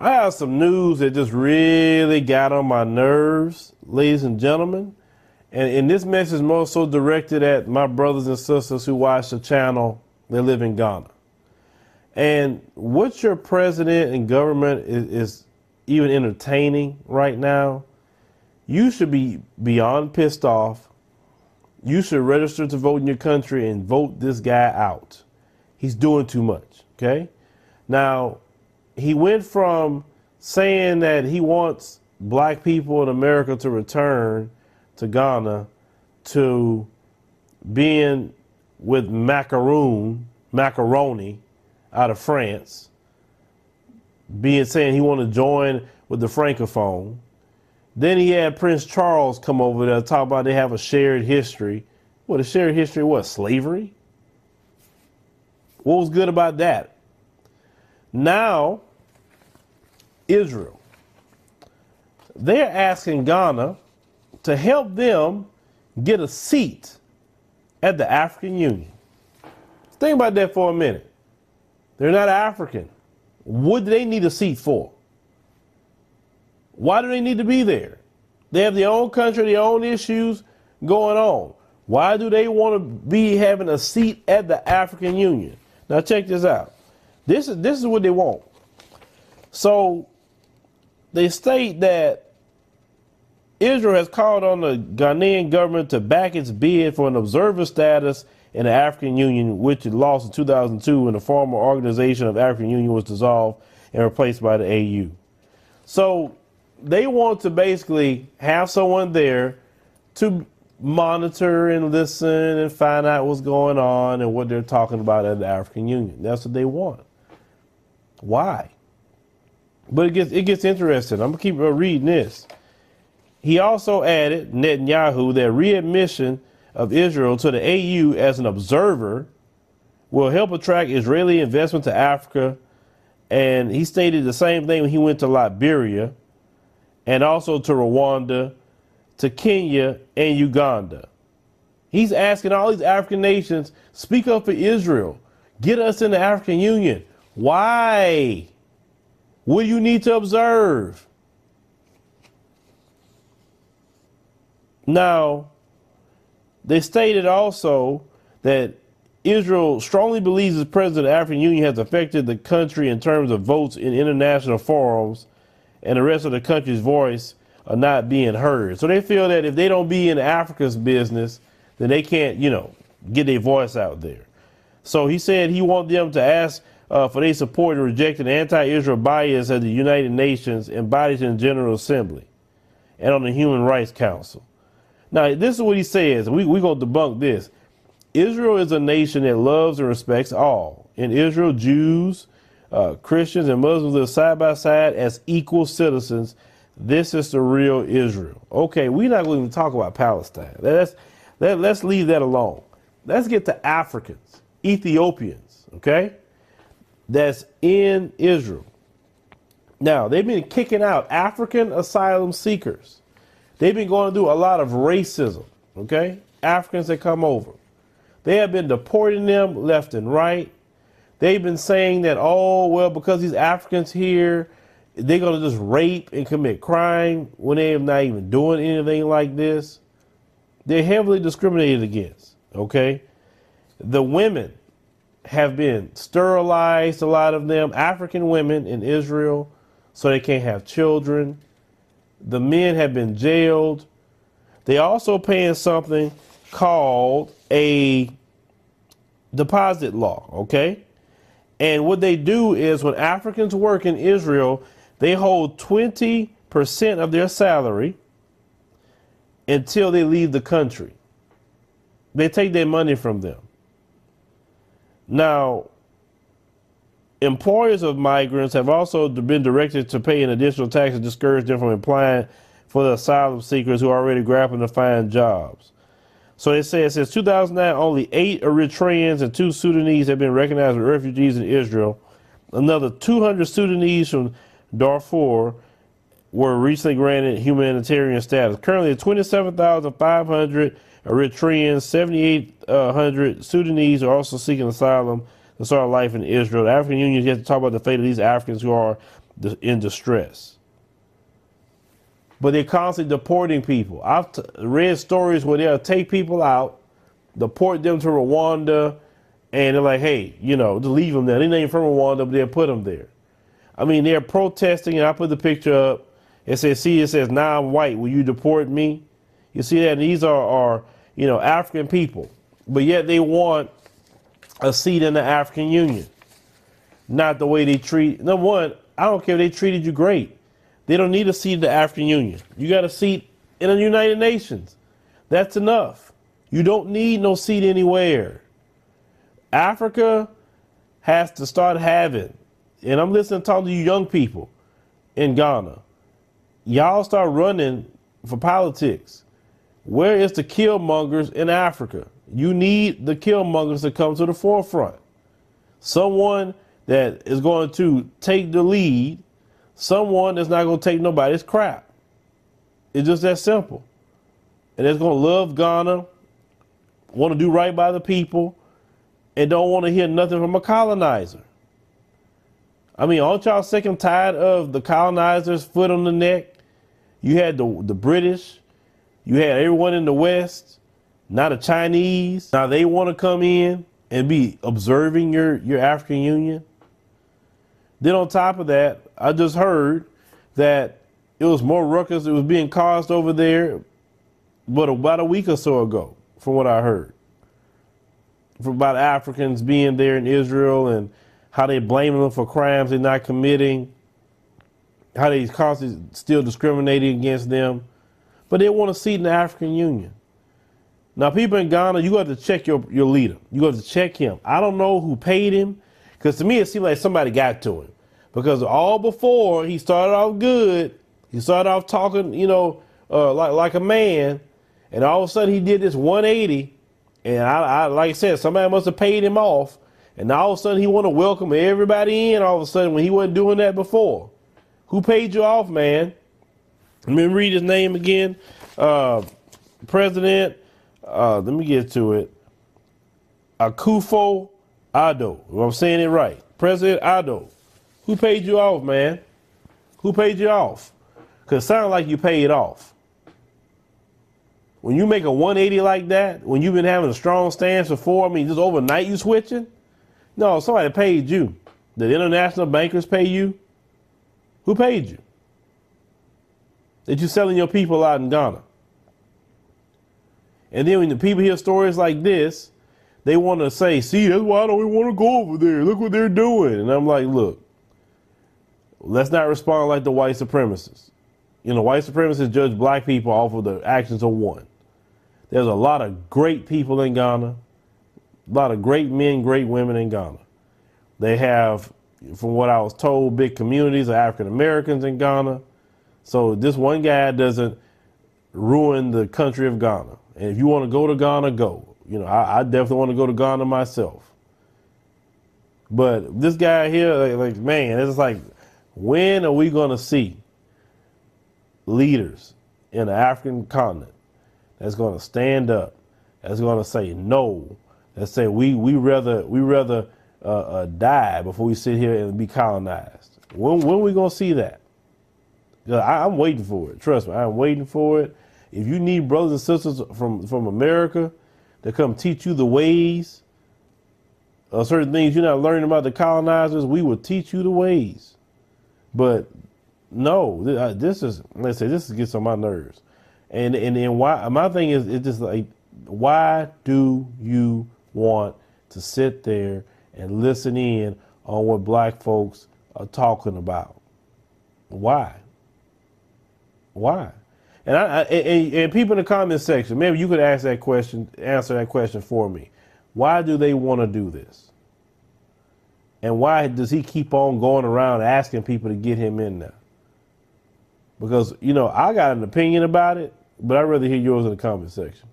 I have some news that just really got on my nerves, ladies and gentlemen. And this message is more so directed at my brothers and sisters who watch the channel that live in Ghana. And what your president and government is even entertaining right now, you should be beyond pissed off. You should register to vote in your country and vote this guy out. He's doing too much, okay? Now, he went from saying that he wants black people in America to return to Ghana to being with macaroni out of France, saying he want to join with the Francophone. Then he had Prince Charles come over there, talk about they have a shared history. What, a shared history of what, slavery? What was good about that? Now, Israel, they're asking Ghana to help them get a seat at the African Union. Think about that for a minute. They're not African. What do they need a seat for? Why do they need to be there? They have their own country, their own issues going on. Why do they want to be having a seat at the African Union? Now check this out. This is what they want. So they state that Israel has called on the Ghanaian government to back its bid for an observer status in the African Union, which it lost in 2002 when the former Organization of African Union was dissolved and replaced by the AU. So they want to basically have someone there to monitor and listen and find out what's going on and what they're talking about at the African Union. That's what they want. Why? But it gets interesting. I'm going to keep reading this. He also added, Netanyahu, that readmission of Israel to the AU as an observer will help attract Israeli investment to Africa. And he stated the same thing when he went to Liberia and also to Rwanda, to Kenya and Uganda. He's asking all these African nations, speak up for Israel. Get us in the African Union. Why? What do you need to observe? Now, they stated also that Israel strongly believes the president of the African Union has affected the country in terms of votes in international forums, and the rest of the country's voice are not being heard. So they feel that if they don't be in Africa's business, then they can't, get their voice out there. So he said he wants them to ask for their support in rejecting anti-Israel bias at the United Nations and bodies in the General Assembly and on the Human Rights Council. Now, this is what he says. We're going to debunk this. Israel is a nation that loves and respects all. In Israel, Jews, Christians, and Muslims live side by side as equal citizens. This is the real Israel. Okay, we're not going to talk about Palestine. Let's leave that alone. Let's get to Africans, Ethiopians, okay, that's in Israel. Now, they've been kicking out African asylum seekers. They've been going through a lot of racism, okay? Africans that come over. They have been deporting them left and right. They've been saying that, oh, well, because these Africans here, they're going to just rape and commit crime when they're not even doing anything like this. They're heavily discriminated against, okay? The women have been sterilized, a lot of them, African women in Israel, so they can't have children. The men have been jailed. They also paying something called a deposit law, okay? And what they do is when Africans work in Israel, they hold 20% of their salary until they leave the country. They take their money from them. Now, employers of migrants have also been directed to pay an additional tax to discourage them from applying for the asylum seekers who are already grappling to find jobs. So they say since 2009, only 8 Eritreans and 2 Sudanese have been recognized as refugees in Israel. Another 200 Sudanese from Darfur were recently granted humanitarian status. Currently, 27,500 Eritreans, 7,800 Sudanese are also seeking asylum to start life in Israel. The African Union has to talk about the fate of these Africans who are in distress. But they're constantly deporting people. I've read stories where they'll take people out, deport them to Rwanda, and they're like, hey, just leave them there. They're not even from Rwanda, but they'll put them there. I mean, they're protesting, and I put the picture up. It says, now I'm white. Will you deport me? You see that? And these are African people. But yet they want a seat in the African Union. Not the way they treat. Number one, I don't care if they treated you great. They don't need a seat in the African Union. You got a seat in the United Nations. That's enough. You don't need no seat anywhere. Africa has to start having, and I'm listening, talking to you young people in Ghana. Y'all start running for politics. Where is the killmongers in Africa? You need the killmongers to come to the forefront. Someone that is going to take the lead, someone that's not going to take nobody's crap. It's just that simple. And that's going to love Ghana, want to do right by the people, and don't want to hear nothing from a colonizer. I mean, aren't y'all sick and tired of the colonizers' foot on the neck? You had the British, you had everyone in the West, now the Chinese. Now they want to come in and be observing your African Union. Then on top of that, I just heard that it was more ruckus that was being caused over there, but about a week or so ago, from what I heard. From about Africans being there in Israel and how they blaming them for crimes they're not committing, how they constantly still discriminating against them. But they want a seat in the African Union. Now, people in Ghana, you got to check your leader. You got to check him. I don't know who paid him, because to me it seemed like somebody got to him. Because all before, he started off good. He started off talking, like a man. And all of a sudden he did this 180. And I like I said, somebody must have paid him off. And all of a sudden he want to welcome everybody in all of a sudden when he wasn't doing that before. Who paid you off, man? Let me read his name again. President, let me get to it. Akufo-Addo. If I'm saying it right. President Addo. Who paid you off, man? Who paid you off? Because it sounds like you paid off. When you make a 180 like that, when you've been having a strong stance before, just overnight you switching? No, somebody paid you. Did international bankers pay you? Who paid you? That you selling your people out in Ghana? And then when the people hear stories like this, they want to say, see, that's why I don't even want to go over there. Look what they're doing. And I'm like, look, let's not respond like the white supremacists. White supremacists judge black people off of the actions of one. There's a lot of great people in Ghana, a lot of great men, great women in Ghana. They have, from what I was told, big communities of African Americans in Ghana. So this one guy doesn't ruin the country of Ghana. And if you want to go to Ghana, go. I definitely want to go to Ghana myself. But this guy here, man, it's like, when are we going to see leaders in the African continent that's going to stand up, that's going to say no, that say we rather die before we sit here and be colonized? When are we going to see that? I'm waiting for it. Trust me, I'm waiting for it. If you need brothers and sisters from America to come teach you the ways of certain things you're not learning about the colonizers, we will teach you the ways. But no, this gets on my nerves. And then why? My thing is, it's just like, why do you want to sit there and listen in on what black folks are talking about? Why? Why? And people in the comment section, maybe you could answer that question for me. Why do they want to do this? And why does he keep on going around asking people to get him in there? Because, I got an opinion about it, but I'd rather hear yours in the comment section.